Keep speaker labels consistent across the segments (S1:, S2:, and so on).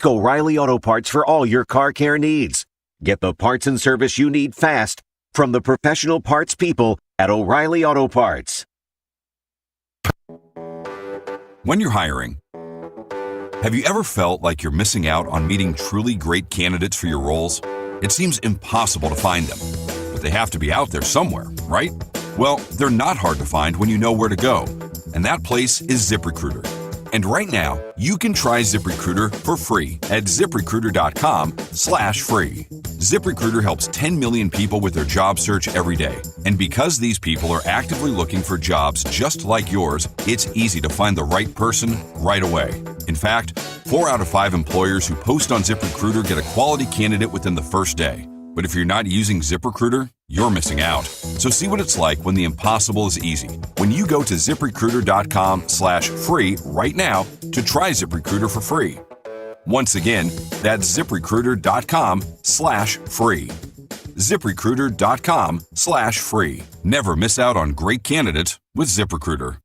S1: Ask O'Reilly Auto Parts for all your car care needs. Get the parts and service you need fast from the professional parts people at O'Reilly Auto Parts.
S2: When you're hiring, have you ever felt like you're missing out on meeting truly great candidates for your roles? It seems impossible to find them, but they have to be out there somewhere, right? Well, they're not hard to find when you know where to go, and that place is ZipRecruiter. And right now, you can try ZipRecruiter for free at ZipRecruiter.com/free. ZipRecruiter helps 10 million people with their job search every day. And because these people are actively looking for jobs just like yours, it's easy to find the right person right away. In fact, 4 out of 5 employers who post on ZipRecruiter get a quality candidate within the first day. But if you're not using ZipRecruiter, you're missing out. So see what it's like when the impossible is easy. When you go to ZipRecruiter.com/free right now to try ZipRecruiter for free. Once again, that's ZipRecruiter.com/free. ZipRecruiter.com/free. Never miss out on great candidates with ZipRecruiter.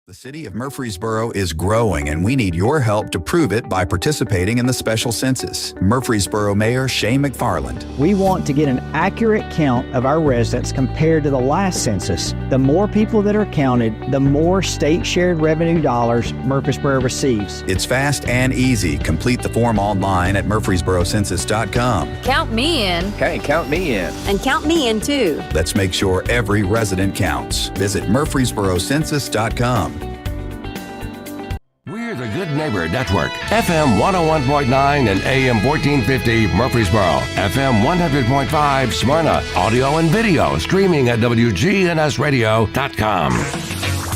S3: The city of Murfreesboro is growing, and we need your help to prove it by participating in the special census. Murfreesboro Mayor Shane McFarland.
S4: We want to get an accurate count of our residents compared to the last census. The more people that are counted, the more state shared revenue dollars Murfreesboro receives.
S3: It's fast and easy. Complete the form online at murfreesborocensus.com.
S5: Count me in.
S6: Okay, count me in.
S5: And count me in too.
S3: Let's make sure every resident counts. Visit murfreesborocensus.com.
S7: We're the Good Neighbor Network. FM 101.9 and AM 1450 Murfreesboro. FM 100.5 Smyrna. Audio and video streaming at wgnsradio.com.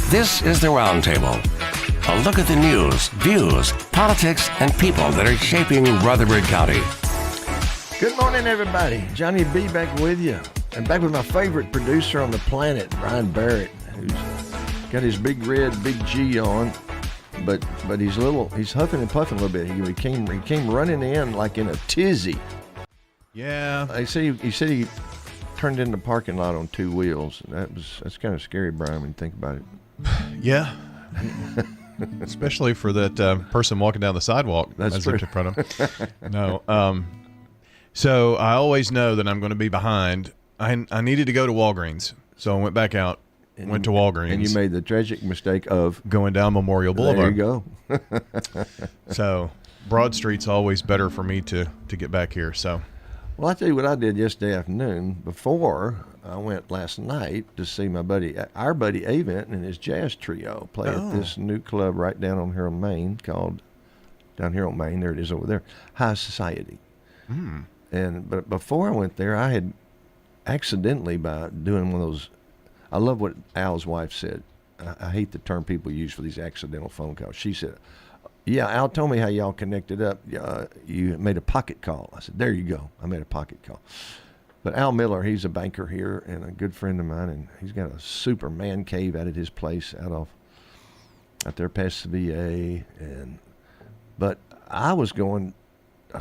S7: This is the Roundtable. A look at the news, views, politics, and people that are shaping Rutherford County.
S8: Good morning, everybody. Johnny B back with you. And back with my favorite producer on the planet, Brian Barrett, who's got his big red, big G on. But he's huffing and puffing a little bit. He came running in like in a tizzy.
S9: Yeah.
S8: He said he turned in the parking lot on 2 wheels. That's kind of scary, Brian, when you think about it.
S9: Yeah. Especially for that person walking down the sidewalk.
S8: That's true.
S9: In front of him. No. So I always know that I'm going to be behind. I needed to go to Walgreens, so I went back out. Went to Walgreens.
S8: And you made the tragic mistake of
S9: going down Memorial Boulevard.
S8: There you go.
S9: So Broad Street's always better for me to get back here. So,
S8: well, I'll tell you what I did yesterday afternoon. Before I went last night to see our buddy Avent and his jazz trio play at this new club right down here on Main called There it is over there, High Society. But before I went there, I had accidentally, by doing one of those. I love what Al's wife said. I hate the term people use for these accidental phone calls. She said, yeah, Al told me how y'all connected up. You made a pocket call. I said, there you go. I made a pocket call. But Al Miller, he's a banker here and a good friend of mine, and he's got a super man cave out at his place out there past the VA. But I was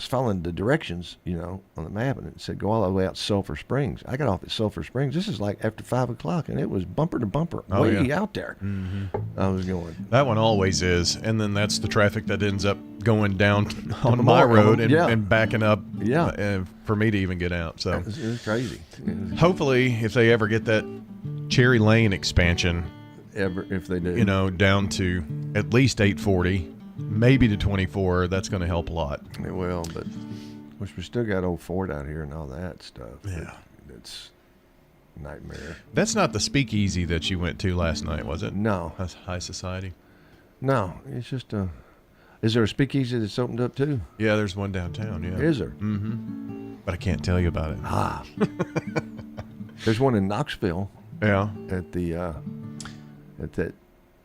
S8: following the directions, on the map, and it said go all the way out to Sulphur Springs. I got off at Sulphur Springs. This is like after 5 o'clock, and it was bumper to bumper, way out there. Mm-hmm. I was going.
S9: That one always is, and then that's the traffic that ends up going down on my road and backing up for me to even get out. So
S8: it was crazy.
S9: Hopefully, if they ever get that Cherry Lane expansion,
S8: if they do,
S9: down to at least 840. Maybe to 24, that's going to help a lot.
S8: It will, but of course we still got Old Fort out here and all that stuff.
S9: Yeah.
S8: It's a nightmare.
S9: That's not the speakeasy that you went to last night, was it?
S8: No.
S9: That's High Society?
S8: No, it's just is there a speakeasy that's opened up too?
S9: Yeah, there's one downtown, yeah.
S8: Is there?
S9: Mm-hmm. But I can't tell you about it.
S8: There's one in Knoxville.
S9: Yeah.
S8: At that.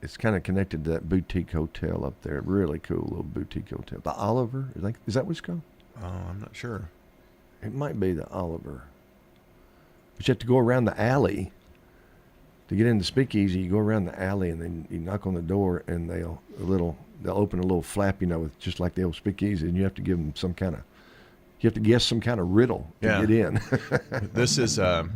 S8: It's kind of connected to that boutique hotel up there. Really cool little boutique hotel. The Oliver, is that what it's called?
S9: Oh, I'm not sure.
S8: It might be the Oliver. But you have to go around the alley to get in the speakeasy. You go around the alley and then you knock on the door and they'll open a little flap, with just like the old speakeasy, and you have to give them you have to guess some kind of riddle to get in.
S9: This is the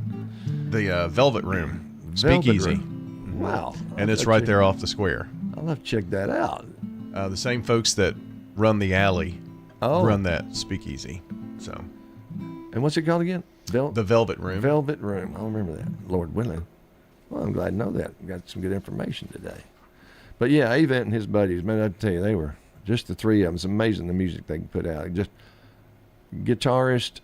S9: Velvet Room speakeasy.
S8: Room. Wow.
S9: And it's right there off the square.
S8: I'll have to check that out.
S9: The same folks that run the alley,
S8: Oh.
S9: run that speakeasy. So,
S8: And what's it called again?
S9: the Velvet Room.
S8: Velvet Room. I remember that. Lord willing. Well, I'm glad to know that. Got some good information today. But yeah, Avent and his buddies, man, I tell you, they were just the three of them. It's amazing the music they can put out. Just guitarist,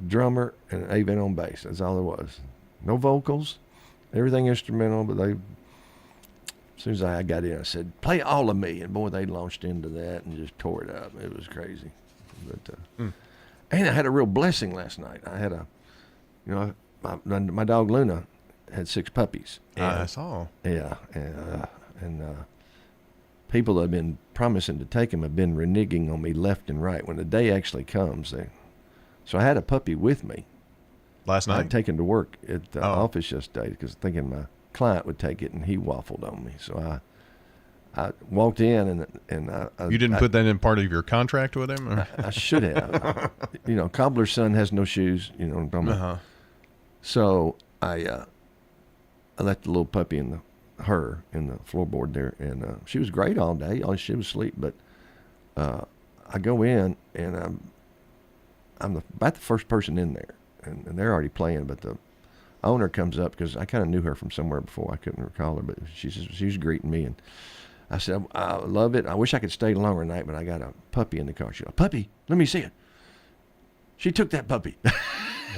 S8: drummer, and Avent on bass. That's all there was. No vocals, everything instrumental. But they, as soon as I got in, I said, "Play all of me," and boy, they launched into that and just tore it up. It was crazy. But and I had a real blessing last night. I had my dog Luna had 6 puppies.
S9: I saw.
S8: Yeah, and people that have been promising to take them have been reneging on me left and right. When the day actually comes, so I had a puppy with me.
S9: Last night?
S8: I'd taken to work at the office yesterday because thinking my client would take it, and he waffled on me. So I walked in, and
S9: You didn't put that in part of your contract with him? Or?
S8: I should have. Cobbler's son has no shoes. You know what I'm talking about? So I left the little puppy in the floorboard there, and she was great all day. All she was asleep, but I go in, and I'm about the first person in there, and they're already playing. But the owner comes up because I kind of knew her from somewhere before. I couldn't recall her, but she was greeting me, and I said, "I love it. I wish I could stay longer tonight, but I got a puppy in the car." She goes, "Puppy? Let me see it." She took that puppy.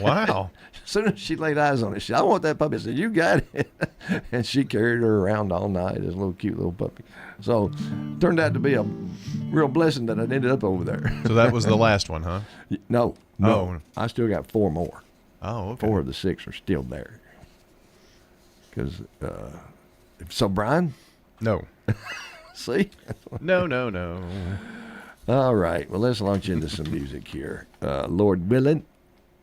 S9: Wow.
S8: As soon as she laid eyes on it, she said, "I want that puppy." I said, "You got it." And she carried her around all night, this little cute little puppy. So turned out to be a real blessing that I ended up over there.
S9: So that was the last one, huh?
S8: No.
S9: Oh.
S8: I still got 4 more.
S9: Oh, okay.
S8: 4 of the 6 are still there. Because, so Brian?
S9: No.
S8: See?
S9: No.
S8: All right. Well, let's launch into some music here. Lord willing,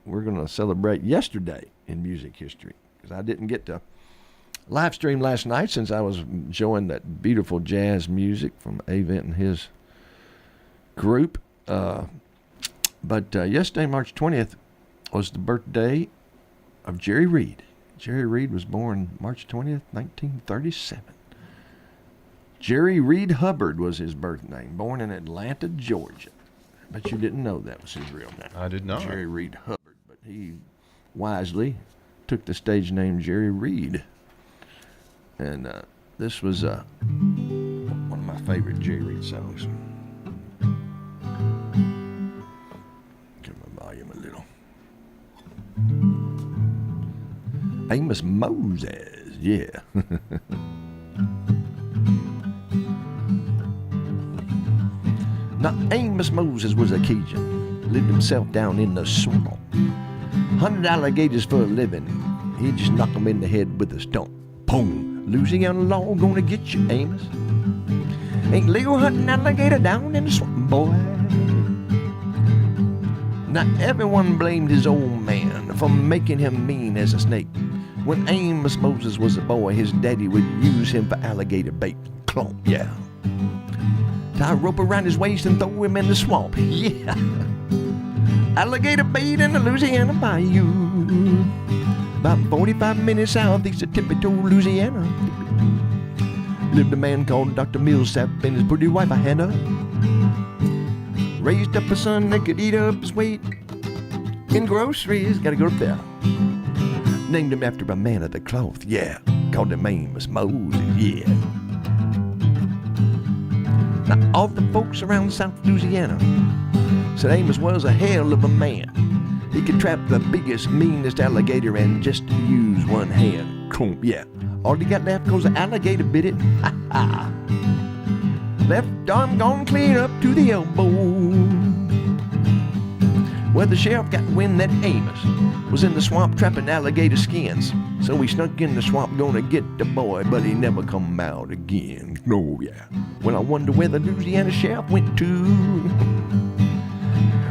S8: we're going to celebrate yesterday in music history, because I didn't get to live stream last night since I was enjoying that beautiful jazz music from Avent and his group. But yesterday, March 20th, was the birthday of Jerry Reed. Jerry Reed was born March 20th, 1937. Jerry Reed Hubbard was his birth name, born in Atlanta, Georgia. But you didn't know that was his real name.
S9: I did not.
S8: Jerry Reed Hubbard. But he wisely took the stage name Jerry Reed. And this was one of my favorite Jerry Reed songs. Give my volume a little. Amos Moses, yeah. Now, Amos Moses was a Cajun, lived himself down in the swamp. Hunted alligators for a living, he'd just knock them in the head with a stump. Boom! Louisiana law gonna get you, Amos. Ain't legal hunting alligator down in the swamp, boy. Now, everyone blamed his old man for making him mean as a snake. When Amos Moses was a boy, his daddy would use him for alligator bait. Clomp, yeah. Tie a rope around his waist and throw him in the swamp. Yeah. Alligator bait in the Louisiana bayou. About 45 minutes southeast of Tippetoe, Louisiana. Lived a man called Dr. Millsap and his pretty wife, Hannah. Raised up a son that could eat up his weight in groceries. Gotta go up there. Named him after a man of the cloth. Yeah. Called him Amos Moses. Yeah. Now, all the folks around South Louisiana said Amos was a hell of a man. He could trap the biggest, meanest alligator and just use one hand. Yeah. All he got left cause the alligator bit it. Ha ha. Left arm gone clear up to the elbow. Well, the sheriff got wind that Amos was in the swamp trapping alligator skins. So he snuck in the swamp gonna get the boy, but he never come out again. No, yeah. Well, I wonder where the Louisiana sheriff went to.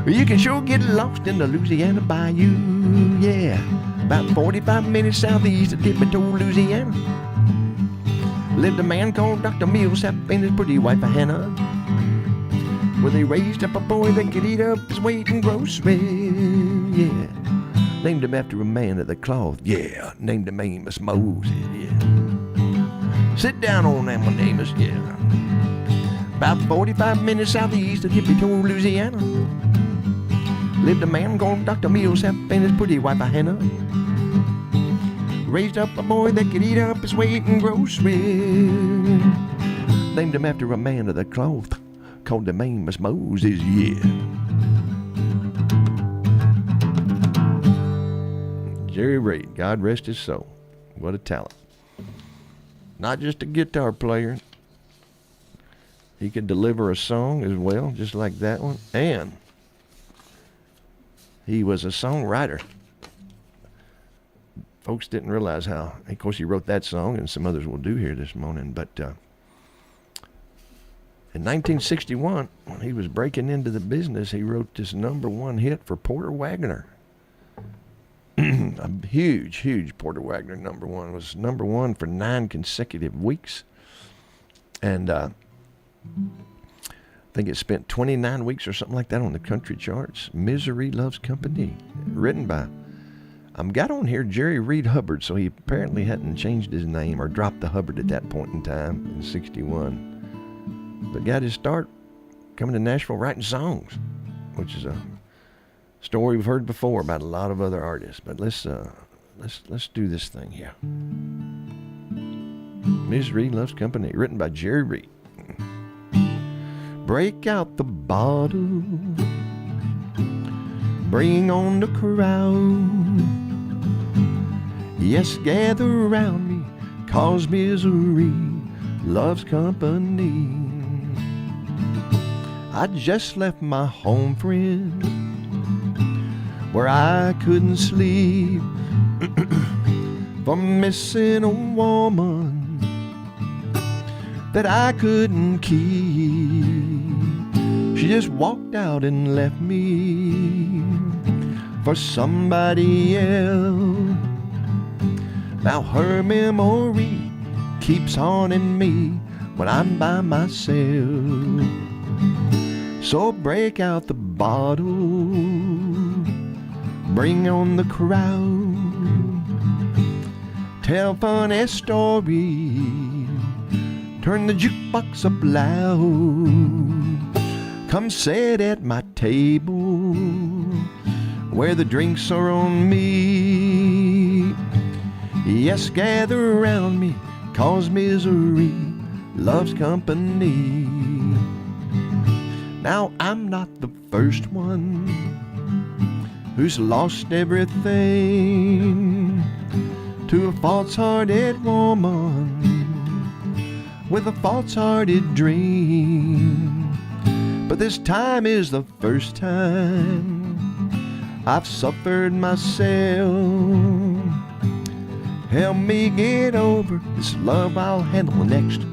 S8: You can sure get lost in the Louisiana bayou, yeah. About 45 minutes southeast of Tippetoe, Louisiana. Lived a man called Dr. Millsap and his pretty wife, Hannah. Well, they raised up a boy that could eat up his weight in groceries, yeah. Named him after a man of the cloth, yeah. Named him Amos Moses, yeah. Sit down on that one, Amos, yeah. About 45 minutes southeast of Hippie-Toe, Louisiana, lived a man called Dr. Millsap and his pretty wife Hannah. Raised up a boy that could eat up his weight in groceries. Named him after a man of the cloth called the famous Moses, yeah. Jerry Reed, God rest his soul. What a talent. Not just a guitar player. He could deliver a song as well, just like that one. And he was a songwriter. Folks didn't realize how. Of course, he wrote that song, and some others will do here this morning. But in 1961, when he was breaking into the business, he wrote this #1 hit for Porter Wagoner. A huge, huge Porter Wagoner #1. It was #1 for 9 consecutive weeks. And I think it spent 29 weeks or something like that on the country charts. Misery Loves Company, written by, got on here Jerry Reed Hubbard, so he apparently hadn't changed his name or dropped the Hubbard at that point in time in 61. But got his start coming to Nashville writing songs, which is a story we've heard before about a lot of other artists. But let's do this thing here. Misery Loves Company, written by Jerry Reed. Break out the bottle, bring on the crowd. Yes, gather around me, cause misery loves company. I just left my home, friend, where I couldn't sleep for missing a woman that I couldn't keep. She just walked out and left me for somebody else. Now her memory keeps haunting me when I'm by myself. So break out the bottle, bring on the crowd, tell funny stories, turn the jukebox up loud. Come sit at my table where the drinks are on me. Yes, gather around me, cause misery loves company. Now I'm not the first one who's lost everything to a false-hearted woman with a false-hearted dream. But this time is the first time I've suffered myself. Help me get over this love, I'll handle next,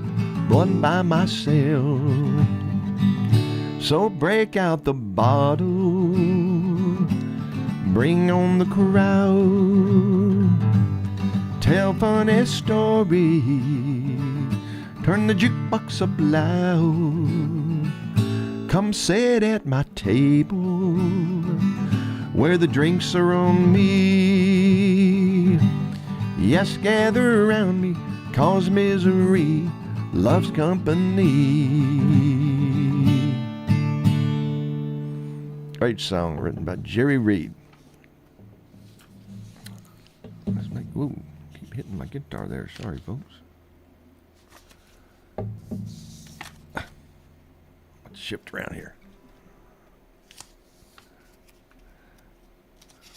S8: one by myself. So break out the bottle, bring on the crowd, tell funny stories, turn the jukebox up loud. Come sit at my table where the drinks are on me. Yes, gather around me, cause misery loves company. Great song written by Jerry Reed. Whoa, keep hitting my guitar there. Sorry, folks. Let's shift around here.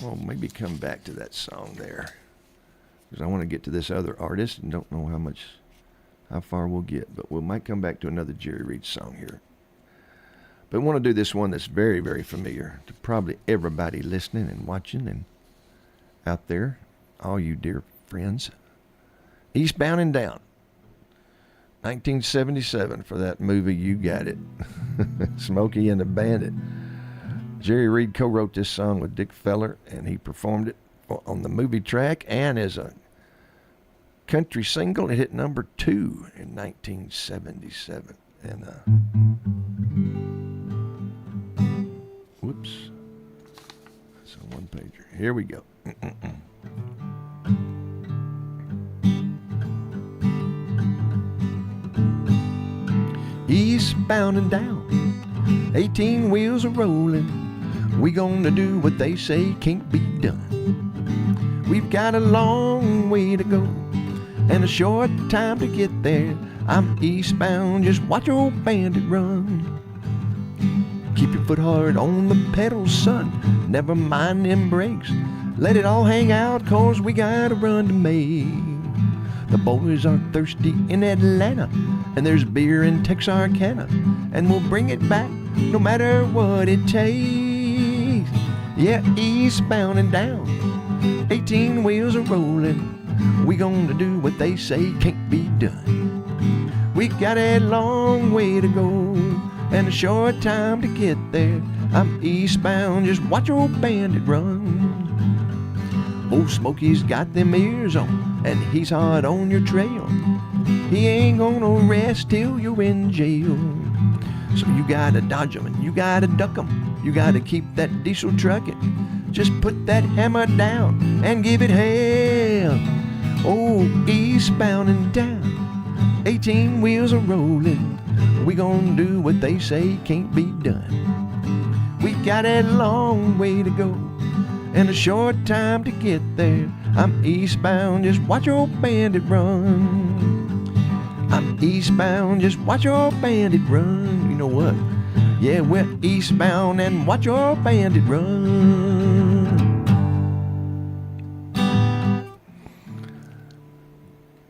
S8: Well, maybe come back to that song there, because I want to get to this other artist and don't know how far we'll get, but we might come back to another Jerry Reed song here. But we want to do this one that's very, very familiar to probably everybody listening and watching and out there, all you dear friends. Eastbound and Down, 1977, for that movie You Got It, Smokey and the Bandit. Jerry Reed co-wrote this song with Dick Feller, and he performed it on the movie track and as a country single. It hit number 2 in 1977. And whoops, that's a one-pager. Here we go. Eastbound eastbound and down. 18 wheels are rolling. We gonna do what they say can't be done. We've got a long way to go and a short time to get there. I'm eastbound, just watch old bandit run. Keep your foot hard on the pedals, son. Never mind them brakes. Let it all hang out, cause we got a run to make. The boys are thirsty in Atlanta, and there's beer in Texarkana, and we'll bring it back no matter what it takes. Yeah, eastbound and down, 18 wheels are rolling. We gonna do what they say can't be done. We got a long way to go and a short time to get there. I'm eastbound, just watch old bandit run. Old Smokey's got them ears on, and he's hard on your trail. He ain't gonna rest till you're in jail. So you gotta dodge 'em and you gotta duck 'em. You gotta keep that diesel trucking. Just put that hammer down and give it hell. Oh, eastbound and down, 18 wheels are rolling. We gonna do what they say can't be done. We got a long way to go and a short time to get there. I'm eastbound, just watch your bandit run. I'm eastbound, just watch your bandit run. You know what? Yeah, we're eastbound and watch your bandit run.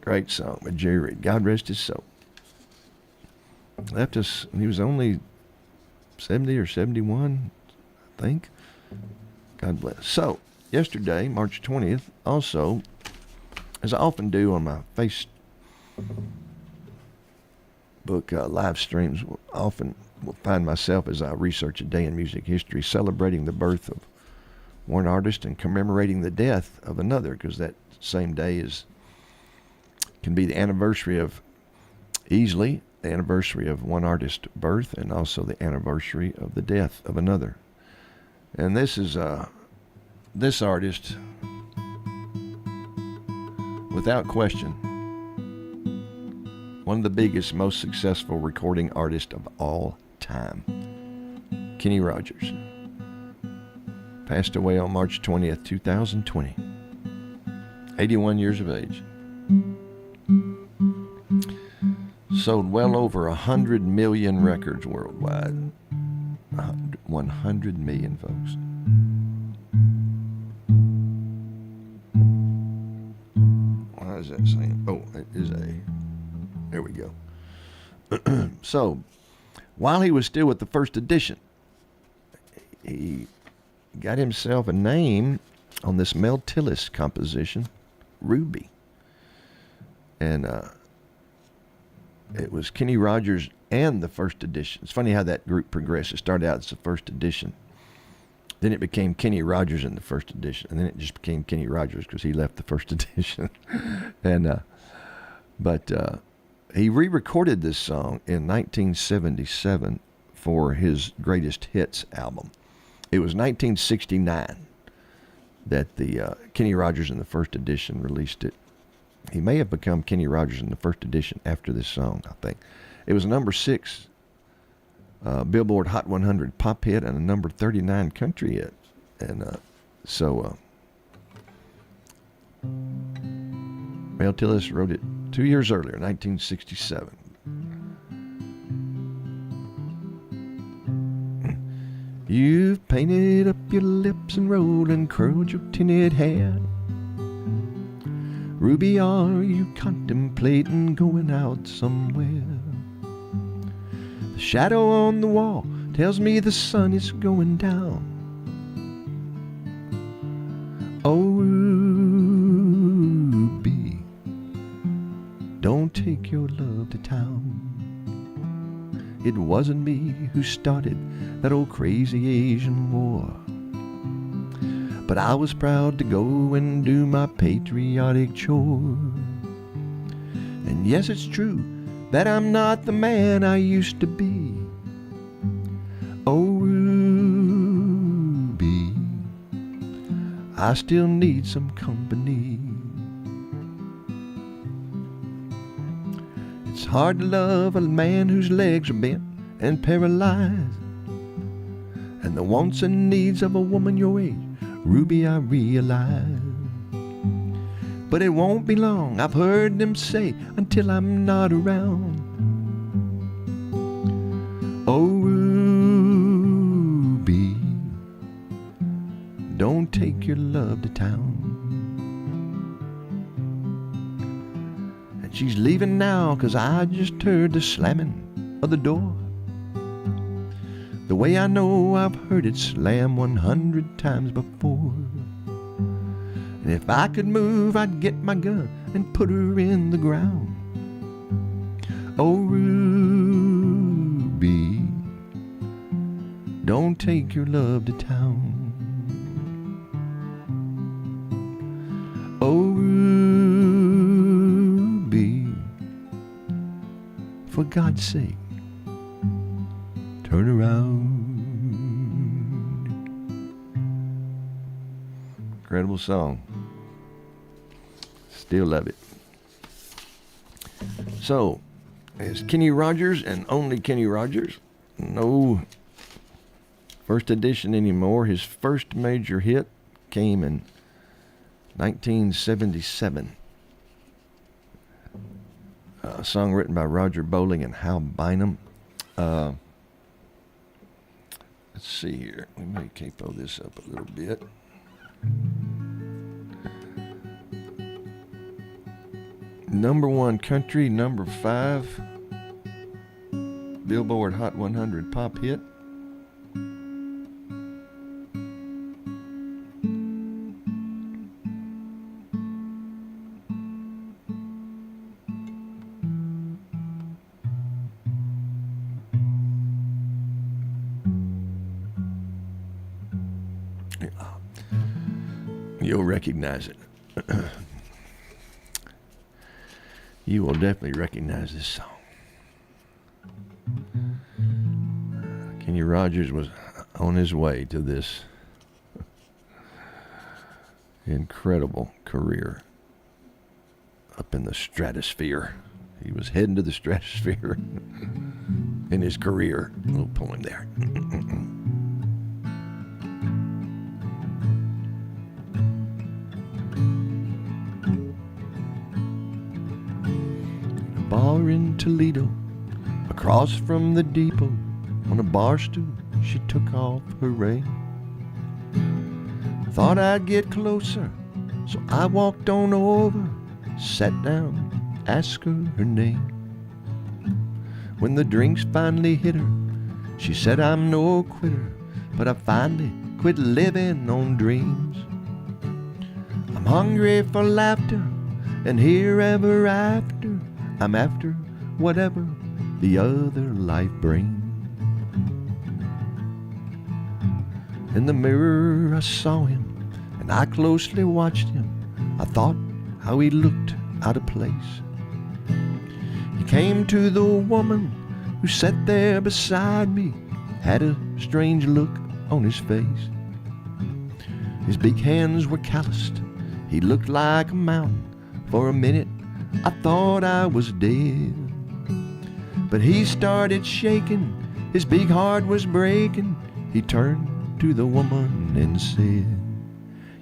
S8: Great song by Jerry Reed. God rest his soul. Left us, he was only 70 or 71, I think. God bless. So, yesterday, March 20th, also, as I often do on my Facebook live streams, often will find myself as I research a day in music history, celebrating the birth of one artist and commemorating the death of another, because that same day can be the anniversary of, easily, the anniversary of one artist's birth and also the anniversary of the death of another. And this is this artist, without question, one of the biggest, most successful recording artists of all time, Kenny Rogers. Passed away on March 20th, 2020. 81 years of age. Sold well over 100 million records worldwide. 100 million, folks. What is that saying? Oh, it is there we go. So, while he was still with the first edition, he got himself a name on this Mel Tillis composition, Ruby. And it was Kenny Rogers and the first edition. It's funny how that group progressed. It started out as the first edition. Then it became Kenny Rogers in the first edition. And then it just became Kenny Rogers because he left the first edition. And but he re-recorded this song in 1977 for his Greatest Hits album. It was 1969 that the Kenny Rogers in the first edition released it. He may have become Kenny Rogers in the first edition after this song, I think. It was a number 6 Billboard Hot 100 pop hit and a number 39 country hit. And so Mel Tillis wrote it 2 years earlier, 1967. You've painted up your lips and rolled and curled your tinted hair. Ruby, are you contemplating going out somewhere? The shadow on the wall tells me the sun is going down. Oh, Ruby, don't take your love to town. It wasn't me who started that old crazy Asian war. But I was proud to go and do my patriotic chore. And yes, it's true that I'm not the man I used to be. Oh, Ruby, I still need some company. It's hard to love a man whose legs are bent and paralyzed. And the wants and needs of a woman your age, Ruby, I realize. But it won't be long, I've heard them say, until I'm not around. Oh, Ruby, don't take your love to town. And she's leaving now, 'cause I just heard the slamming of the door. The way I know I've heard it slam 100 times before. And if I could move, I'd get my gun and put her in the ground. Oh, Ruby, don't take your love to town. Oh, Ruby, for God's sake, turn around. Incredible song. Still love it. So, is Kenny Rogers and only Kenny Rogers? No first edition anymore. His first major hit came in 1977. A song written by Roger Bowling and Hal Bynum. Let's see here. We may capo this up a little bit. Number 1 country, number 5 Billboard Hot 100 pop hit. You'll recognize it. You will definitely recognize this song. Kenny Rogers was on his way to this incredible career up in the stratosphere. He was heading to the stratosphere in his career. A little poem there. Bar in Toledo, across from the depot, on a bar stool she took off her ring. Thought I'd get closer, so I walked on over, sat down, asked her her name. When the drinks finally hit her, she said I'm no quitter, but I finally quit living on dreams. I'm hungry for laughter, and here ever after I'm after whatever the other life brings. In the mirror I saw him, and I closely watched him. I thought how he looked out of place. He came to the woman who sat there beside me, had a strange look on his face. His big hands were calloused, he looked like a mountain. For a minute I thought I was dead, but he started shaking, his big heart was breaking. He turned to the woman and said,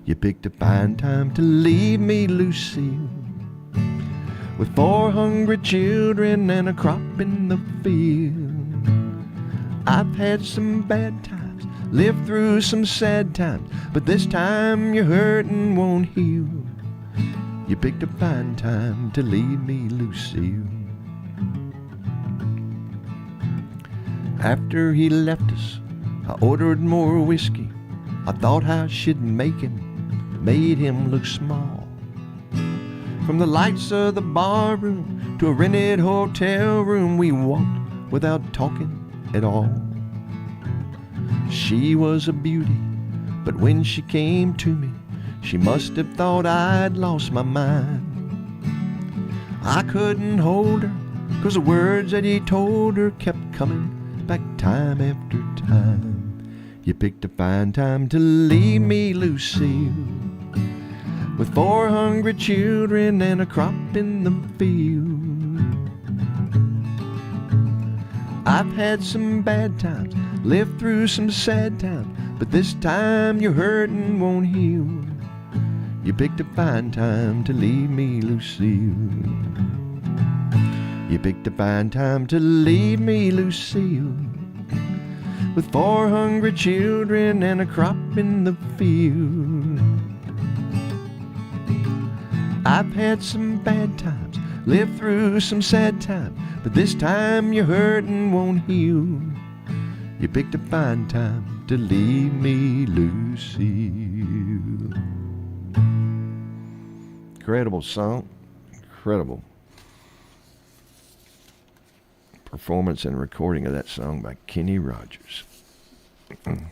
S8: "You picked a fine time to leave me, Lucille, with 4 hungry children and a crop in the field. I've had some bad times, lived through some sad times, but this time your hurting won't heal. You picked a fine time to leave me, Lucille." After he left us, I ordered more whiskey. I thought how she'd make him, made him look small. From the lights of the bar room to a rented hotel room, we walked without talking at all. She was a beauty, but when she came to me, she must have thought I'd lost my mind. I couldn't hold her, 'cause the words that he told her kept coming back time after time. You picked a fine time to leave me, Lucille, with 4 hungry children and a crop in the field. I've had some bad times, lived through some sad times, but this time your hurting won't heal. You picked a fine time to leave me, Lucille. You picked a fine time to leave me, Lucille, with 4 hungry children and a crop in the field. I've had some bad times, lived through some sad times, but this time your hurting won't heal. You picked a fine time to leave me, Lucille. Incredible song, incredible performance and recording of that song by Kenny Rogers. And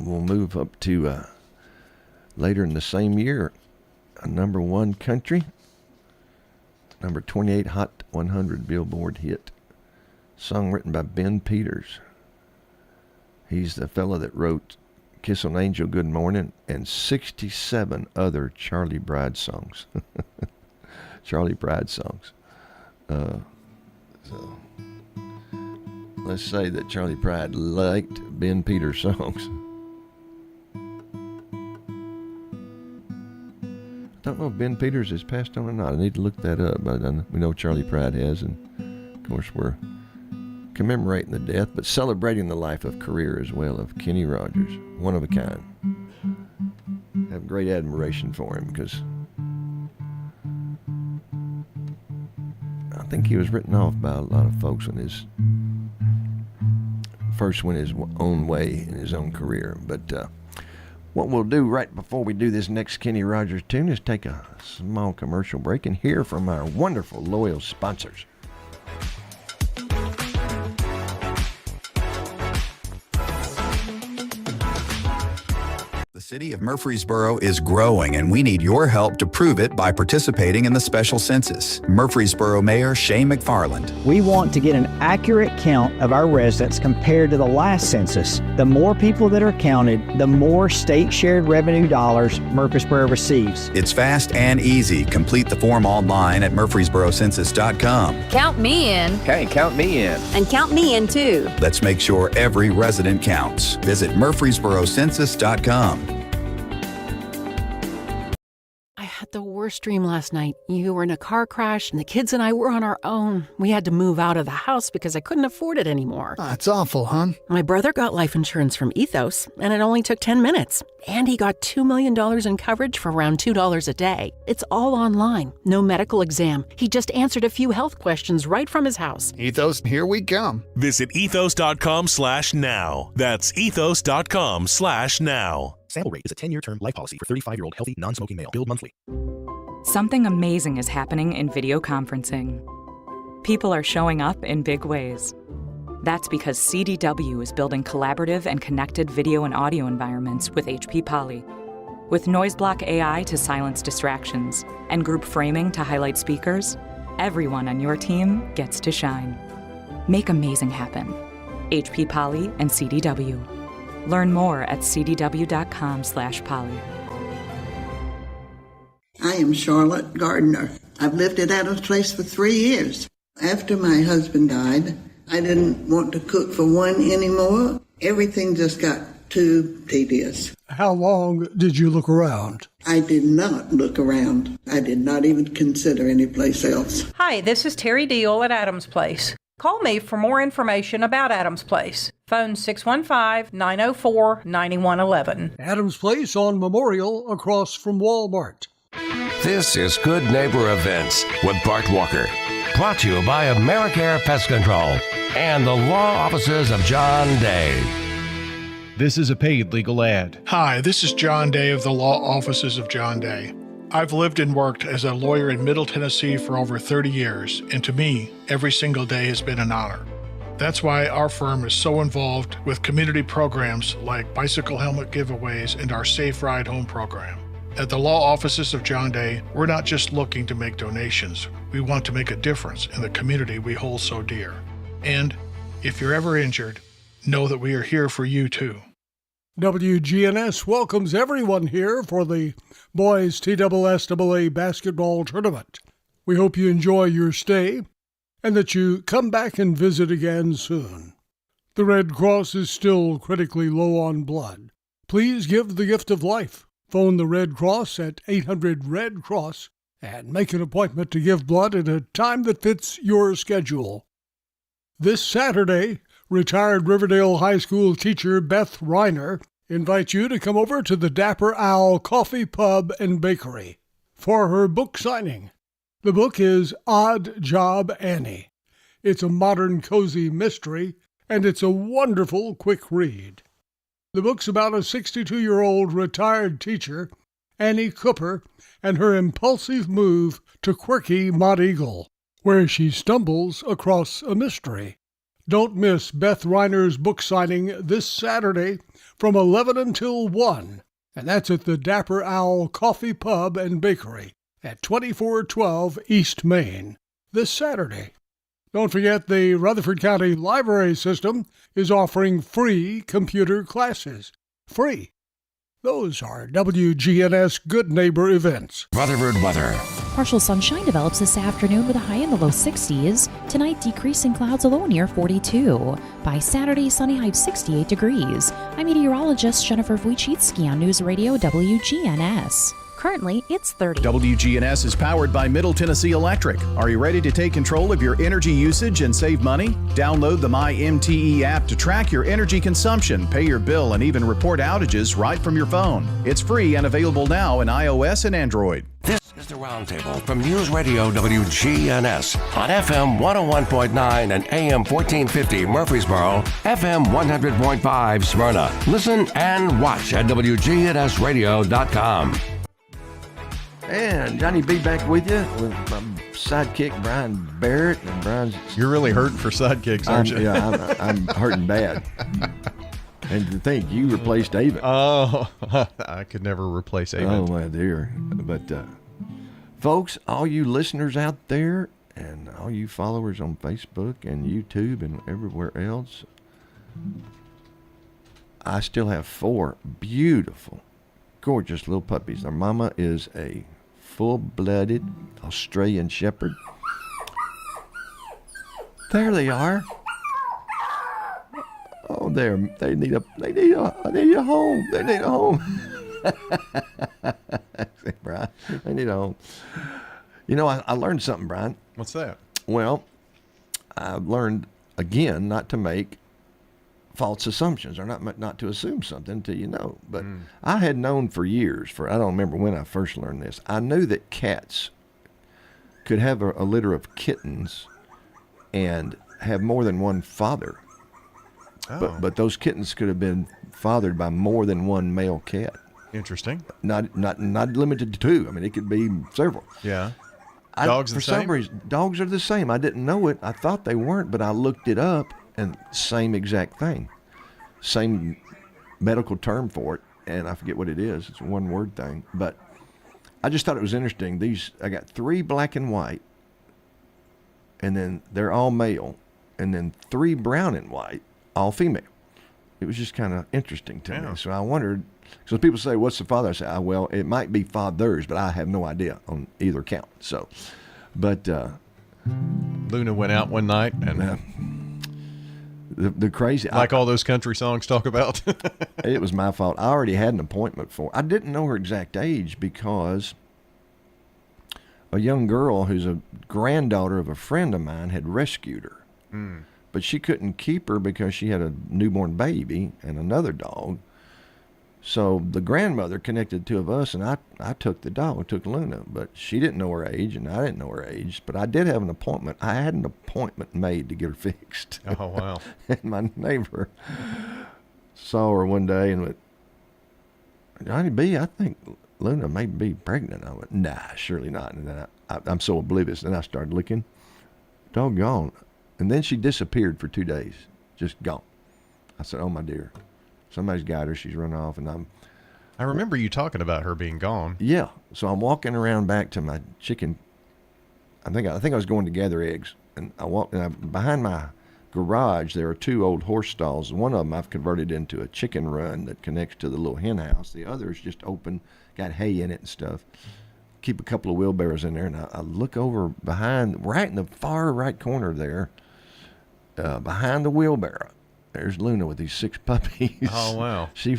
S8: we'll move up to later in the same year, a number 1 country, number 28 Hot 100 Billboard hit, song written by Ben Peters. He's the fellow that wrote Kiss an Angel Good Morning and 67 other Charlie Bride songs. Charlie Bride songs. So let's say that Charlie Pride liked Ben Peters songs. I don't know if Ben Peters has passed on or not. I need to look that up. But we know Charlie Pride has, and of course we're commemorating the death, but celebrating the life of career as well of Kenny Rogers, one of a kind. I have great admiration for him because I think he was written off by a lot of folks when his first went his own way in his own career. But what we'll do right before we do this next Kenny Rogers tune is take a small commercial break and hear from our wonderful loyal sponsors.
S3: The city of Murfreesboro is growing, and we need your help to prove it by participating in the special census. Murfreesboro Mayor Shane McFarland.
S4: We want to get an accurate count of our residents compared to the last census. The more people that are counted, the more state shared revenue dollars Murfreesboro receives.
S3: It's fast and easy. Complete the form online at murfreesborocensus.com.
S5: Count me in.
S6: Hey, count me in.
S5: And count me in too.
S3: Let's make sure every resident counts. Visit murfreesborocensus.com.
S10: The worst dream last night. You were in a car crash and the kids and I were on our own. We had to move out of the house because I couldn't afford it anymore.
S11: It's awful, hon.
S10: My brother got life insurance from Ethos, and it only took 10 minutes. And he got $2 million in coverage for around $2 a day. It's all online. No medical exam. He just answered a few health questions right from his house.
S11: Ethos, here we come.
S12: Visit ethos.com/now. That's ethos.com/now.
S13: Sample rate is a 10-year term life policy for 35-year-old healthy, non-smoking male. Billed monthly.
S14: Something amazing is happening in video conferencing. People are showing up in big ways. That's because CDW is building collaborative and connected video and audio environments with HP Poly. With Noise Block AI to silence distractions and group framing to highlight speakers, everyone on your team gets to shine. Make amazing happen. HP Poly and CDW. Learn more at cdw.com/poly.
S15: I am Charlotte Gardner. I've lived at Adams Place for 3 years. After my husband died, I didn't want to cook for one anymore. Everything just got too tedious.
S16: How long did you look around?
S15: I did not look around. I did not even consider any place else.
S17: Hi, this is Terry Deal at Adams Place. Call me for more information about Adams Place. Phone 615-904-9111.
S16: Adams Place on Memorial across from Walmart.
S7: This is Good Neighbor Events with Bart Walker. Brought to you by AmeriCare Pest Control and the law offices of John Day.
S9: This is a paid legal ad.
S18: Hi, this is John Day of the law offices of John Day. I've lived and worked as a lawyer in Middle Tennessee for over 30 years, and to me, every single day has been an honor. That's why our firm is so involved with community programs like bicycle helmet giveaways and our Safe Ride Home program. At the law offices of John Day, we're not just looking to make donations. We want to make a difference in the community we hold so dear. And if you're ever injured, know that we are here for you too.
S16: WGNS welcomes everyone here for the Boys TSSAA Basketball Tournament. We hope you enjoy your stay. and that you come back and visit again soon. The Red Cross is still critically low on blood. Please give the gift of life. Phone the Red Cross at 800-RED-CROSS and make an appointment to give blood at a time that fits your schedule. This Saturday, retired Riverdale High School teacher Beth Reiner invites you to come over to the Dapper Owl Coffee, Pub, and Bakery for her book signing. The book is Odd Job Annie. It's a modern, cozy mystery, and it's a wonderful quick read. The book's about a 62-year-old retired teacher, Annie Cooper, and her impulsive move to quirky Mott Eagle, where she stumbles across a mystery. Don't miss Beth Reiner's book signing this Saturday from 11 until 1, and that's at the Dapper Owl Coffee, Pub, and Bakery at 2412 East Main, this Saturday. Don't forget the Rutherford County Library System is offering free computer classes. Free. Those are WGNS Good Neighbor events.
S7: Rutherford weather.
S6: Partial sunshine develops this afternoon with a high in the low 60s. Tonight, decreasing clouds, a low near 42. By Saturday, sunny, high of 68 degrees. I'm meteorologist Jennifer Wojcicki on News Radio WGNS. Currently, it's 30.
S19: WGNS is powered by Middle Tennessee Electric. Are you ready to take control of your energy usage and save money? Download the MyMTE app to track your energy consumption, pay your bill, and even report outages right from your phone. It's free and available now in iOS and Android.
S7: This is the Roundtable from News Radio WGNS on FM 101.9 and AM 1450 Murfreesboro, FM 100.5 Smyrna. Listen and watch at wgnsradio.com.
S8: And Johnny B back with you with my sidekick Brian Barrett. And Brian's.
S9: You're really hurting for sidekicks, aren't you?
S8: Yeah, I'm hurting bad. And to think you replaced Avon.
S9: Oh, I could never replace Avon.
S8: Oh my dear! But folks, all you listeners out there, and all you followers on Facebook and YouTube and everywhere else, I still have 4 beautiful, gorgeous little puppies. Their mama is a full-blooded Australian Shepherd. There they are. Oh, they need a home. They need a home. Brian, they need a home. You know, I learned something, Brian.
S9: What's that?
S8: Well, I've learned again not to make false assumptions, or not to assume something until you know. But I had known for years, I don't remember when I first learned this, I knew that cats could have a litter of kittens and have more than one father. Oh. But those kittens could have been fathered by more than one male cat.
S9: Interesting.
S8: Not limited to 2. I mean, it could be several.
S9: Yeah. Dogs the same? For some
S8: reason, dogs are the same. I didn't know it. I thought they weren't, but I looked it up. And same exact thing, same medical term for it, and I forget what it is. It's a one-word thing, but I just thought it was interesting. I got 3 black and white, and then they're all male, and then 3 brown and white, all female. It was just kind of interesting to me. So I wondered, so people say, what's the father? I say, well, it might be fathers, but I have no idea on either count. So, but
S9: Luna went out one night and
S8: the crazy,
S9: like all those country songs talk about.
S8: It was my fault. I already had an appointment for her. I didn't know her exact age because a young girl who's a granddaughter of a friend of mine had rescued her. But she couldn't keep her because she had a newborn baby and another dog. So the grandmother connected the 2 of us, and I took the dog, took Luna, but she didn't know her age, and I didn't know her age. But I did have an appointment. I had an appointment made to get her fixed.
S9: Oh, wow.
S8: And my neighbor saw her one day and went, Johnny B, I think Luna may be pregnant. I went, nah, surely not. And then I'm so oblivious. And I started looking, doggone. And then she disappeared for 2 days, just gone. I said, oh, my dear. Somebody's got her. She's run off, and
S9: I remember you talking about her being gone.
S8: Yeah. So I'm walking around back to my chicken. I think I was going to gather eggs, and I walked. And behind my garage there are 2 old horse stalls. One of them I've converted into a chicken run that connects to the little hen house. The other is just open, got hay in it and stuff. keep a couple of wheelbarrows in there, and I look over behind, right in the far right corner there, behind the wheelbarrow. There's Luna with these 6 puppies.
S9: Oh, wow.
S8: She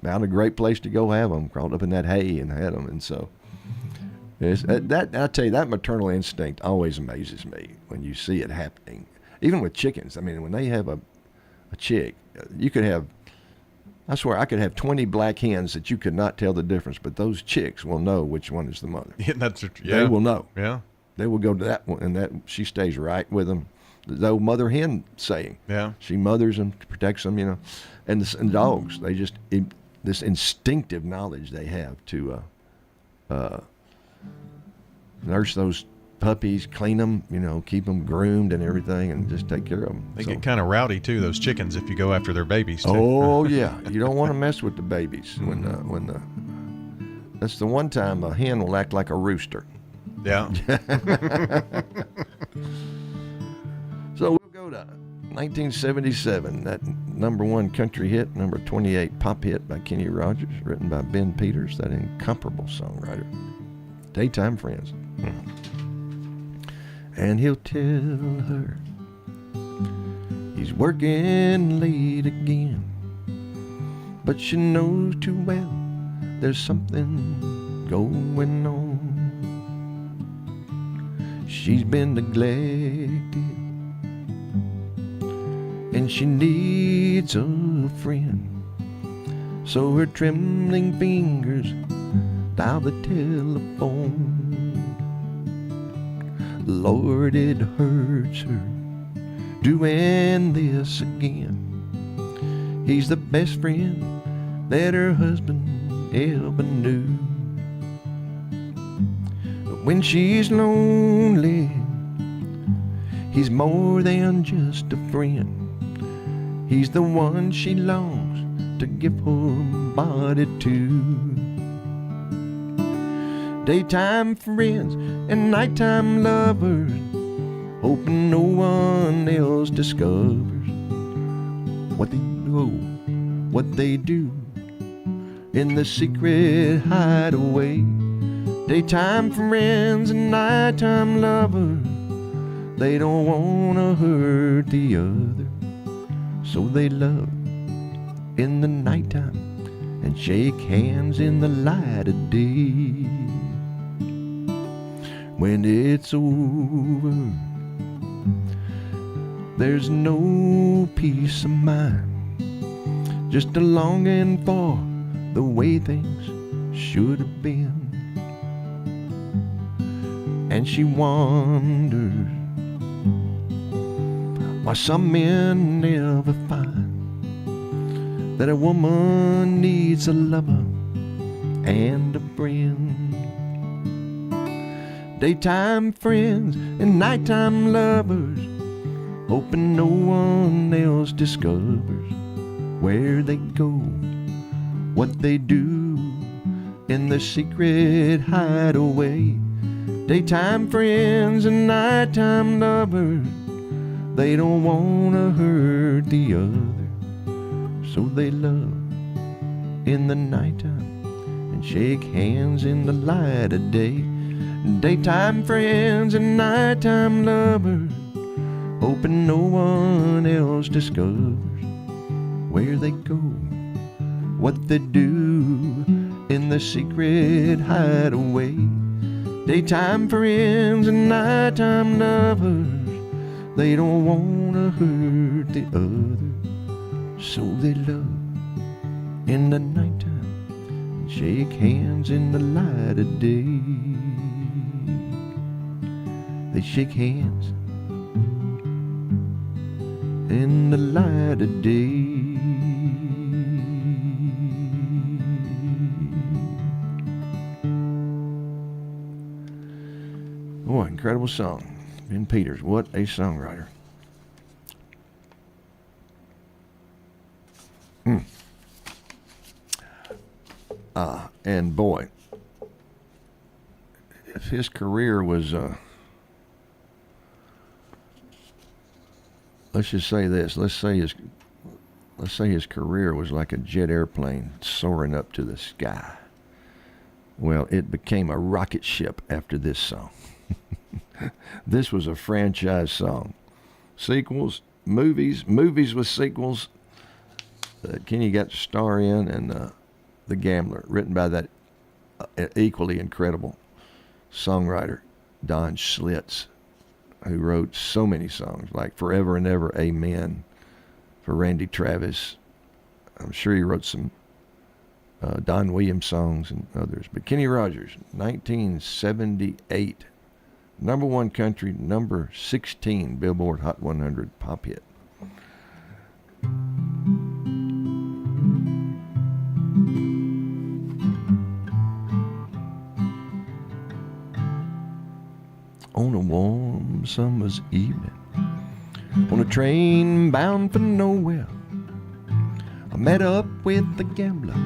S8: found a great place to go have them, crawled up in that hay and had them. And so, I tell you, that maternal instinct always amazes me when you see it happening. Even with chickens. I mean, when they have a chick, you could have, I swear, I could have 20 black hens that you could not tell the difference, but those chicks will know which one is the mother.
S9: Yeah,
S8: They will know.
S9: Yeah.
S8: They will go to that one, and that she stays right with them. The old mother hen saying.
S9: Yeah.
S8: She mothers them, protects them, and dogs. They just, this instinctive knowledge they have to nurse those puppies, clean them, keep them groomed and everything, and just take care of them.
S9: They get kind of rowdy too, those chickens, if you go after their babies too.
S8: Oh yeah, you don't want to mess with the babies that's the one time a hen will act like a rooster.
S9: Yeah.
S8: So we'll go to 1977, that #1 country hit, number 28 pop hit by Kenny Rogers, written by Ben Peters, that incomparable songwriter. Daytime Friends. And he'll tell her he's working late again, but she knows too well there's something going on. She's been neglected and she needs a friend, so her trembling fingers dial the telephone. Lord, it hurts her doing this again. He's the best friend that her husband ever knew. But when she's lonely, he's more than just a friend. He's the one she longs to give her body to. Daytime friends and nighttime lovers, hoping no one else discovers what they know, what they do in the secret hideaway. Daytime friends and nighttime lovers, they don't want to hurt the other, so they love in the nighttime and shake hands in the light of day. When it's over, there's no peace of mind, just a longing for the way things should have been. And she wonders why some men never find that a woman needs a lover and a friend. Daytime friends and nighttime lovers, hoping no one else discovers where they go, what they do in the secret hideaway. Daytime friends and nighttime lovers, they don't want to hurt the other, so they love in the nighttime and shake hands in the light of day. Daytime friends and nighttime lovers, hoping no one else discovers where they go, what they do in the secret hideaway. Daytime friends and nighttime lovers, they don't want to hurt the other, so they love in the nighttime and shake hands in the light of day. They shake hands in the light of day. Oh, incredible song. Ben Peters, what a songwriter. And boy, if his career was, let's just say this, let's say his career was like a jet airplane soaring up to the sky. Well, it became a rocket ship after this song. This was a franchise song. Sequels, movies with sequels. Kenny got to star in, and The Gambler, written by that equally incredible songwriter, Don Schlitz, who wrote so many songs like Forever and Ever, Amen, for Randy Travis. I'm sure he wrote some Don Williams songs and others. But Kenny Rogers, 1978, number one country, number 16 Billboard Hot 100 pop hit. On a warm summer's evening, on a train bound for nowhere, I met up with the gambler.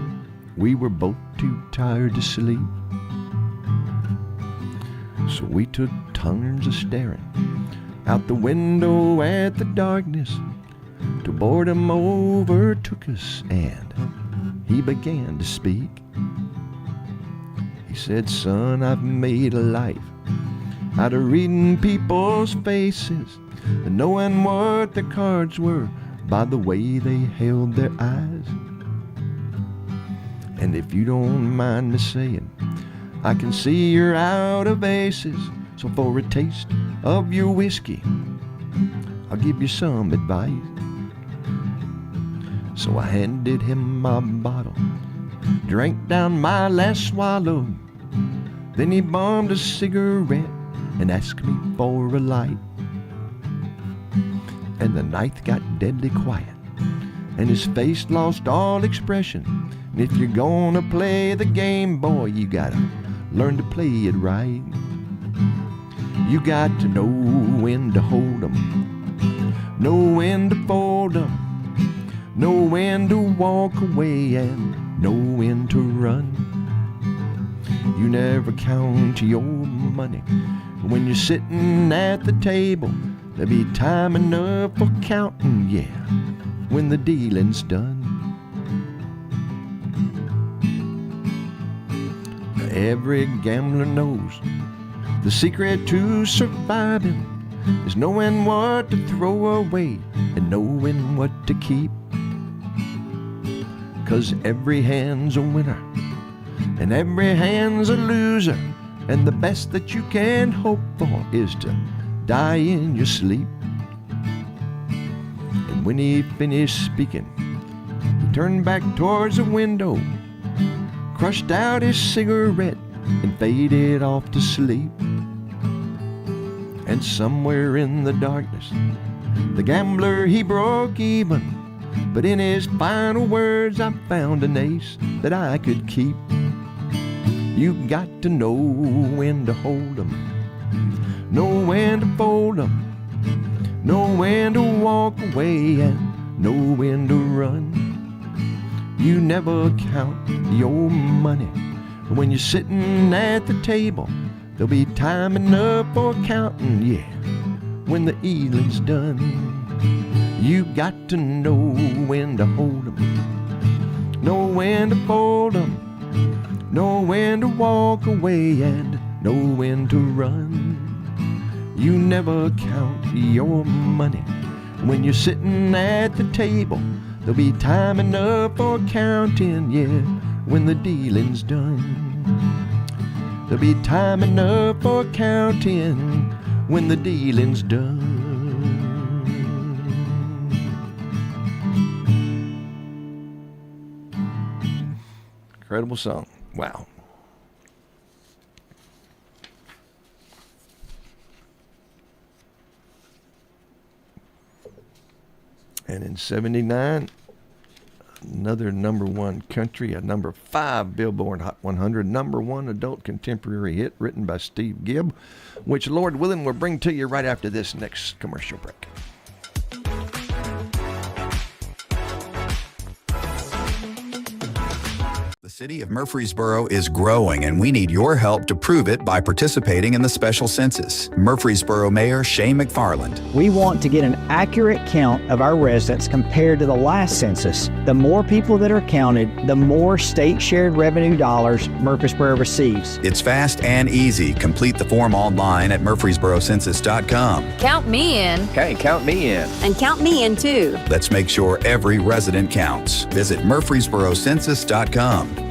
S8: We were both too tired to sleep, so we took turns of staring out the window at the darkness till boredom overtook us and he began to speak. He said, "Son, I've made a life out of reading people's faces and knowing what their cards were by the way they held their eyes. And if you don't mind me saying, I can see you're out of aces, so for a taste of your whiskey, I'll give you some advice." So I handed him my bottle, drank down my last swallow. Then he bummed a cigarette and asked me for a light. And the night got deadly quiet, and his face lost all expression. And if you're gonna play the game, boy, you gotta learn to play it right. You got to know when to hold 'em, know when to fold 'em, know when to walk away, and know when to run. You never count your money when you're sitting at the table. There'll be time enough for counting, yeah, when the dealing's done. Every gambler knows the secret to surviving is knowing what to throw away and knowing what to keep. 'Cause every hand's a winner and every hand's a loser, and the best that you can hope for is to die in your sleep. And when he finished speaking, he turned back towards the window, crushed out his cigarette, and faded off to sleep. And somewhere in the darkness, the gambler, he broke even. But in his final words, I found an ace that I could keep. You got to know when to hold 'em, know when to fold 'em, know when to walk away, and know when to run. You never count your money when you're sitting at the table. There'll be time enough for counting, yeah, when the evening's done. You got to know when to hold 'em, know when to fold 'em, know when to walk away, and know when to run. You never count your money when you're sitting at the table. There'll be time enough for counting, yeah, when the dealing's done. There'll be time enough for counting when the dealing's done. Incredible song. Wow. And in 79, another number one country, a number 5 Billboard Hot 100, number one adult contemporary hit written by Steve Gibb, which, Lord willing, we'll bring to you right after this next commercial break.
S3: The The city of Murfreesboro is growing, and we need your help to prove it by participating in the special census. Murfreesboro Mayor Shane McFarland.
S4: We want to get an accurate count of our residents compared to the last census. The more people that are counted, the more state shared revenue dollars Murfreesboro receives.
S3: It's fast and easy. Complete the form online at murfreesborocensus.com.
S5: Count me in.
S20: Hey, count me in.
S5: And count me in too.
S3: Let's make sure every resident counts. Visit murfreesborocensus.com.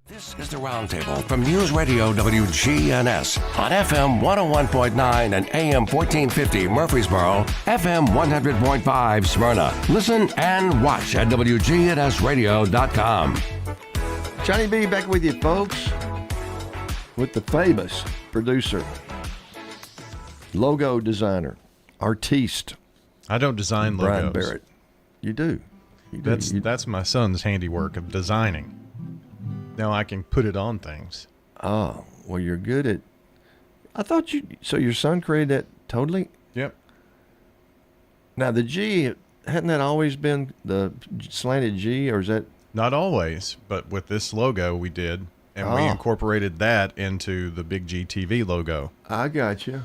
S7: This is the Roundtable from News Radio WGNS on FM 101.9 and AM 1450 Murfreesboro, FM 100.5 Smyrna. Listen and watch at wgnsradio.com.
S8: Johnny B back with you, folks, with the famous producer, logo designer, artiste.
S9: I don't design logos.
S8: Brian Barrett. You do.
S9: That's my son's handiwork of designing. Now I can put it on things.
S8: Oh, well, you're good at... I thought so your son created that totally?
S9: Yep.
S8: Now, the G, hadn't that always been the slanted G, or is that...
S9: Not always, but with this logo we did, and we incorporated that into the Big G TV logo.
S8: I got you.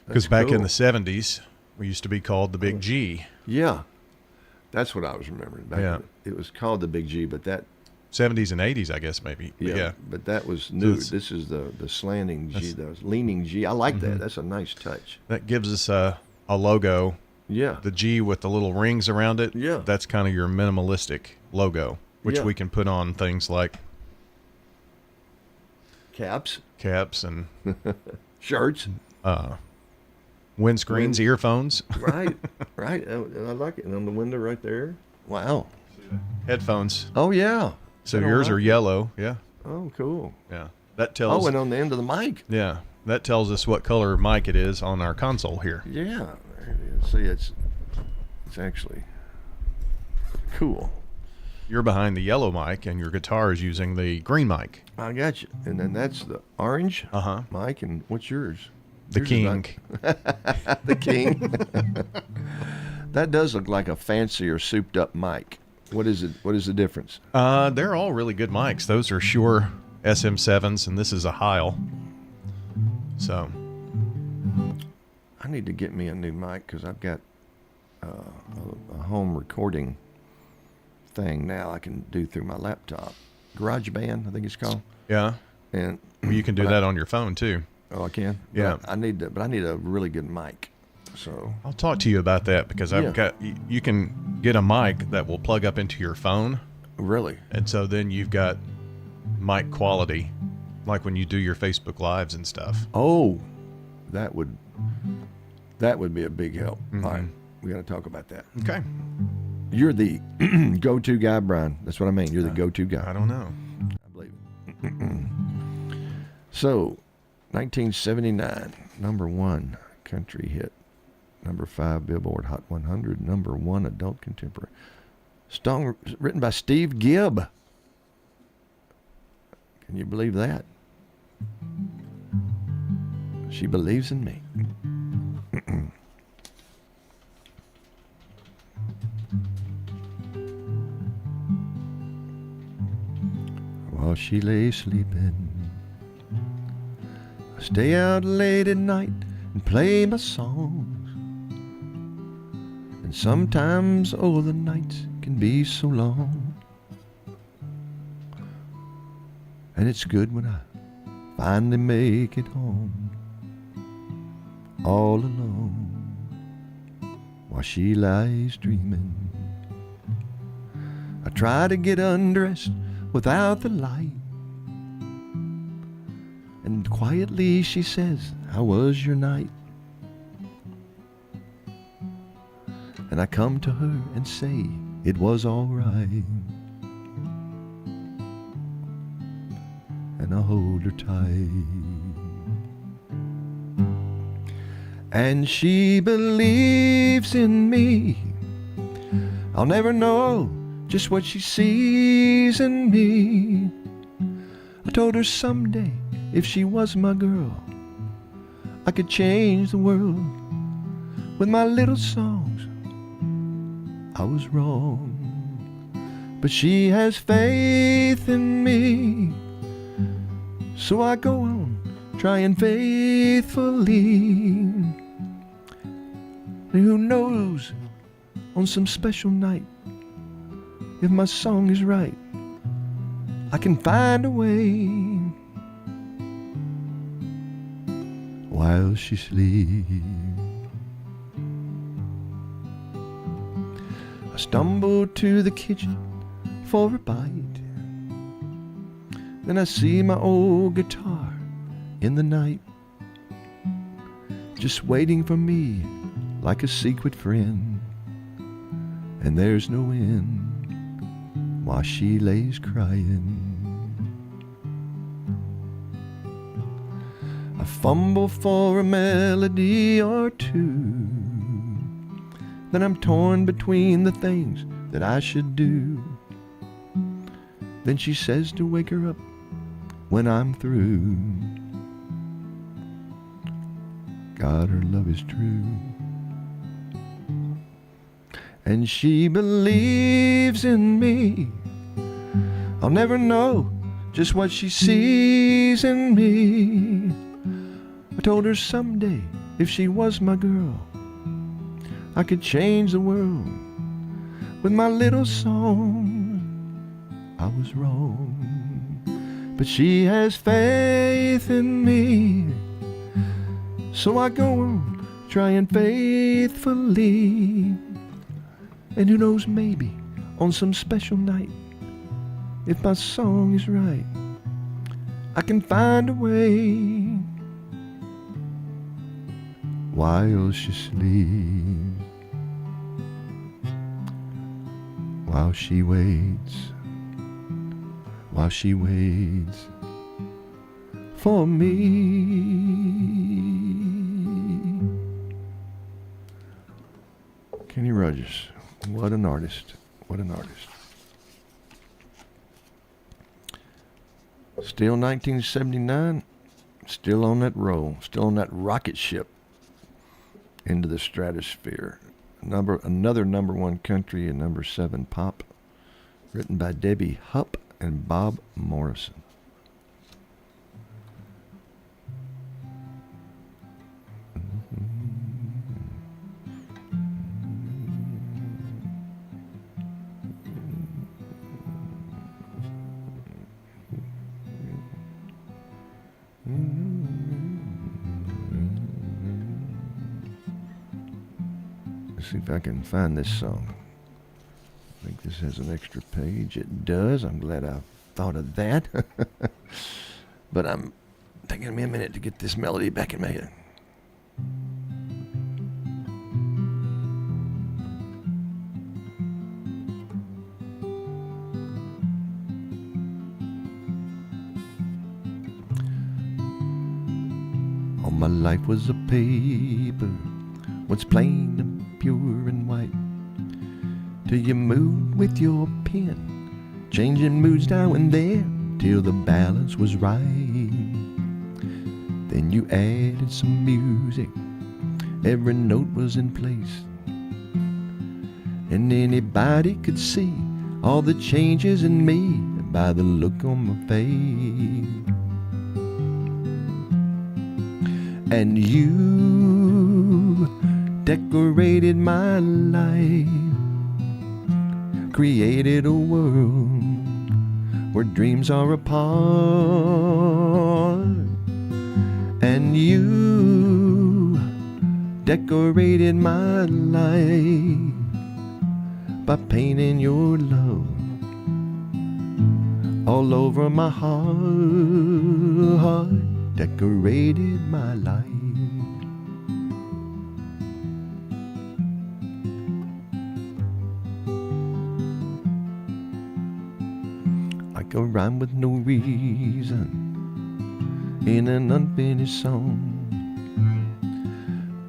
S9: Because back in the 70s, we used to be called the Big G.
S8: Yeah. That's what I was remembering. It was called the Big G, but that...
S9: 70s and 80s, I guess, maybe.
S8: Yeah, but that was new. This is the slanting G, the leaning G. I like that. That's a nice touch.
S9: That gives us a logo.
S8: Yeah.
S9: The G with the little rings around it.
S8: Yeah.
S9: That's kind of your minimalistic logo, which we can put on things like
S8: caps
S9: and
S8: shirts,
S9: windscreens, earphones.
S8: Right. I like it. And on the window right there. Wow.
S9: Headphones.
S8: Oh, yeah.
S9: So yours are yellow. Yeah.
S8: Oh, cool.
S9: Yeah. That tells.
S8: Oh, and on the end of the mic.
S9: Yeah. That tells us what color mic it is on our console here.
S8: Yeah. See, it's actually cool.
S9: You're behind the yellow mic, and your guitar is using the green mic.
S8: I got you. And then that's the orange mic. And what's yours?
S9: The King.
S8: The King. That does look like a fancier, souped-up mic. What is it? What is the difference?
S9: They're all really good mics. Those are Shure SM7s, and this is a Heil. So
S8: I need to get me a new mic because I've got a home recording thing now I can do through my laptop. GarageBand, I think it's called.
S9: Yeah.
S8: And
S9: you can do that on your phone too.
S8: Oh, I can?
S9: Yeah.
S8: But I need a really good mic. So
S9: I'll talk to you about that because you can get a mic that will plug up into your phone.
S8: Really?
S9: And so then you've got mic quality, like when you do your Facebook Lives and stuff.
S8: Oh, that would be a big help.
S9: Mm-hmm.
S8: All right, we got to talk about that.
S9: Okay.
S8: You're the go-to guy, Brian. That's what I mean. You're the go-to guy.
S9: I don't know.
S8: I believe it. So, 1979, number 1 country hit. Number 5 Billboard Hot 100. Number 1 adult contemporary. Song written by Steve Gibb. Can you believe that? She believes in me. While she lay sleeping, I stay out late at night and play my songs. And sometimes, oh, the nights can be so long. And it's good when I finally make it home, all alone, while she lies dreaming. I try to get undressed without the light, and quietly she says, "How was your night?" And I come to her and say, "It was all right." And I hold her tight. And she believes in me. I'll never know just what she sees in me. I told her someday, if she was my girl, I could change the world with my little songs. I was wrong, but she has faith in me. So I go on trying faithfully. And who knows, on some special night, if my song is right, I can find a way while she sleeps. I stumble to the kitchen for a bite. Then I see my old guitar in the night, just waiting for me like a secret friend. And there's no end while she lays crying. I fumble for a melody or two, then I'm torn between the things that I should do. Then she says to wake her up when I'm through. God, her love is true. And she believes in me. I'll never know just what she sees in me. I told her someday, if she was my girl, I could change the world with my little song. I was wrong, but she has faith in me. So I go on trying faithfully. And who knows, maybe on some special night, if my song is right, I can find a way while she sleeps, while she waits for me. Kenny Rogers, what an artist, what an artist. Still 1979, still on that roll, still on that rocket ship into the stratosphere. Another number 1 country and number 7 pop. written by Debbie Hupp and Bob Morrison. Let's see if I can find this song. I think this has an extra page. It does. I'm glad I thought of that. But I'm taking me a minute to get this melody back in my head. All my life was a paper, once plain and pure and white. Till you moved with your pen, changing moods now and then, till the balance was right. Then you added some music, every note was in place, and anybody could see all the changes in me by the look on my face. And you decorated my life, created a world where dreams are apart. And you decorated my life by painting your love all over my heart. Decorated my life. Like a rhyme with no reason in an unfinished song.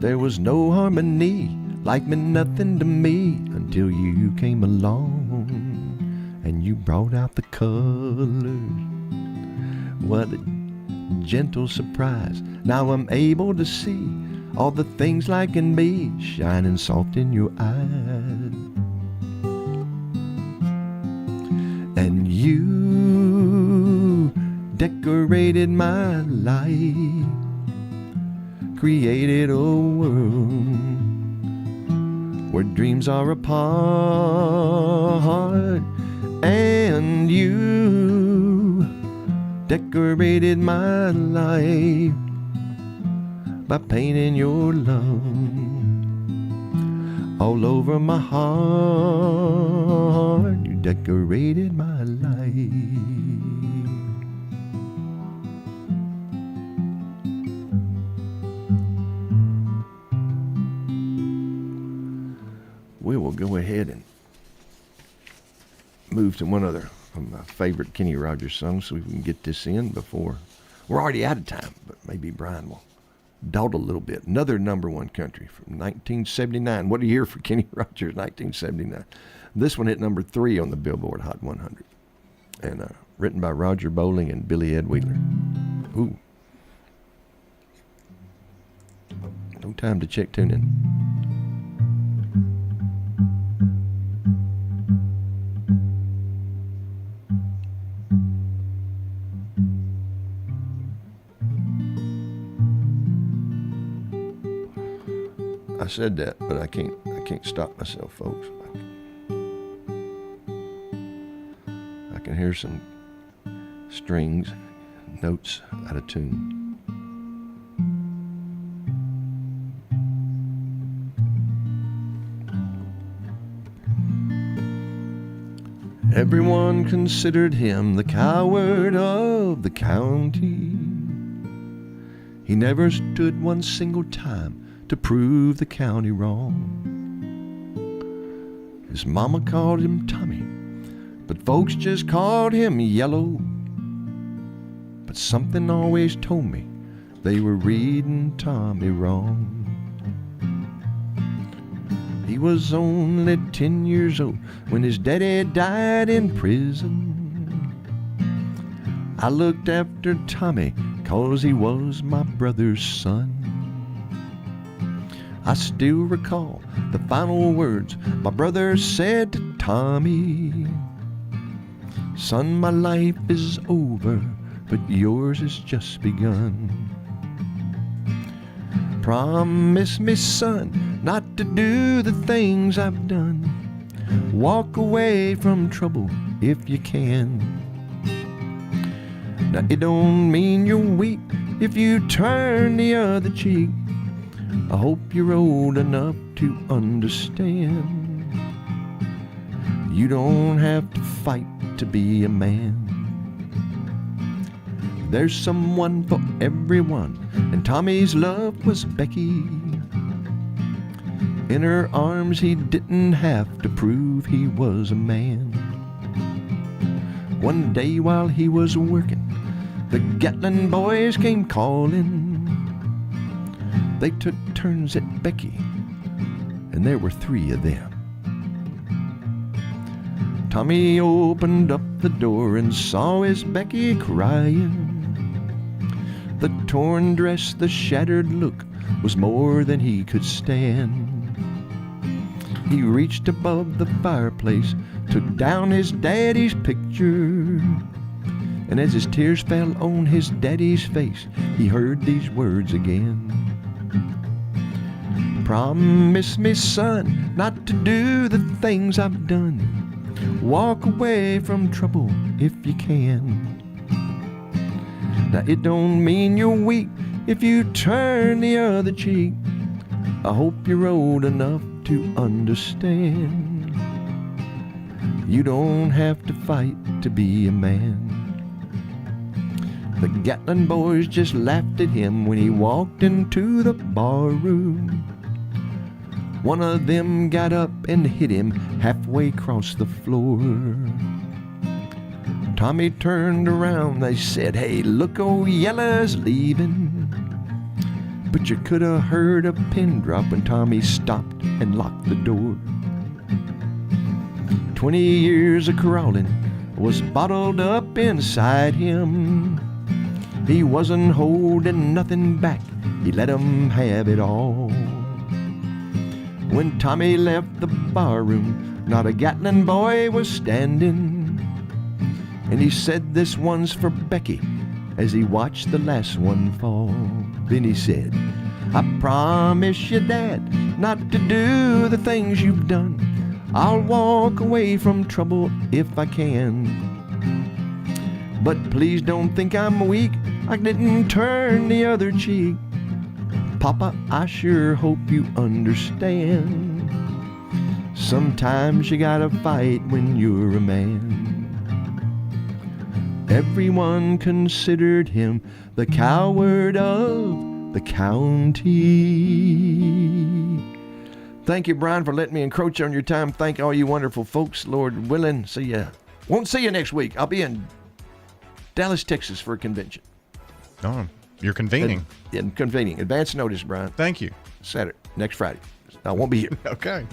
S8: There was no harmony, like meant nothing to me until you came along and you brought out the colors. What a gentle surprise. Now I'm able to see all the things like in me shining soft in your eyes. And you decorated my life, created a world where dreams are apart. And you decorated my life by painting your love all over my heart. You decorated my life. We will go ahead and move to one other of my favorite Kenny Rogers songs so we can get this in before we're already out of time, but maybe Brian will dawdle a little bit. Another number one country from 1979. What a year for Kenny Rogers, 1979. This one hit number 3 on the Billboard Hot 100, and written by Roger Bowling and Billy Ed Wheeler. Ooh. No time to check tune in. I said that, but I can't stop myself, folks. I can hear some strings, notes out of tune. Everyone considered him the coward of the county. He never stood one single time to prove the county wrong. His mama called him Tommy, but folks just called him Yellow. But something always told me they were reading Tommy wrong. He was only 10 years old when his daddy died in prison. I looked after Tommy 'cause he was my brother's son. I still recall the final words my brother said to Tommy. Son, my life is over, but yours has just begun. Promise me, son, not to do the things I've done. Walk away from trouble if you can. Now, it don't mean you're weak if you turn the other cheek. I hope you're old enough to understand. You don't have to fight to be a man. There's someone for everyone, and Tommy's love was Becky. In her arms he didn't have to prove he was a man. One day while he was working, the Gatlin boys came calling. They took turns at Becky, and there were 3 of them. Tommy opened up the door and saw his Becky crying. The torn dress, the shattered look was more than he could stand. He reached above the fireplace, took down his daddy's picture, and as his tears fell on his daddy's face, he heard these words again. Promise me, son, not to do the things I've done. Walk away from trouble if you can. Now, it don't mean you're weak if you turn the other cheek. I hope you're old enough to understand. You don't have to fight to be a man. The Gatlin boys just laughed at him when he walked into the bar room. One of them got up and hit him halfway across the floor. Tommy turned around, they said, "Hey, look, old Yella's leaving." But you could have heard a pin drop when Tommy stopped and locked the door. 20 years of crawling was bottled up inside him. He wasn't holding nothing back, he let 'em have it all. When Tommy left the barroom, not a Gatlin boy was standing, and he said, "This one's for Becky," as he watched the last one fall. Then he said, "I promise you, Dad, not to do the things you've done. I'll walk away from trouble if I can. But please don't think I'm weak, I didn't turn the other cheek. Papa, I sure hope you understand. Sometimes you gotta fight when you're a man." Everyone considered him the coward of the county. Thank you, Brian, for letting me encroach on your time. Thank all you wonderful folks. Lord willing, see ya. Won't see you next week. I'll be in Dallas, Texas for a convention.
S9: Oh, you're convening.
S8: Convening. Advance notice, Brian.
S9: Thank you.
S8: Saturday, next Friday. I won't be here.
S9: Okay.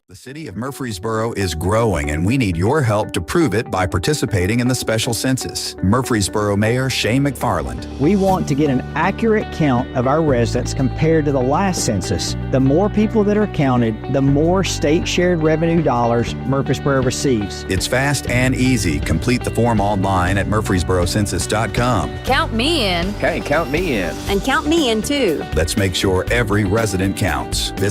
S3: The city of Murfreesboro is growing, and we need your help to prove it by participating in the special census. Murfreesboro Mayor Shane McFarland.
S4: We want to get an accurate count of our residents compared to the last census. The more people that are counted, the more state shared revenue dollars Murfreesboro receives.
S3: It's fast and easy. Complete the form online at murfreesborocensus.com.
S5: Count me in.
S20: Hey, count me in.
S5: And count me in too.
S3: Let's make sure every resident counts. Visit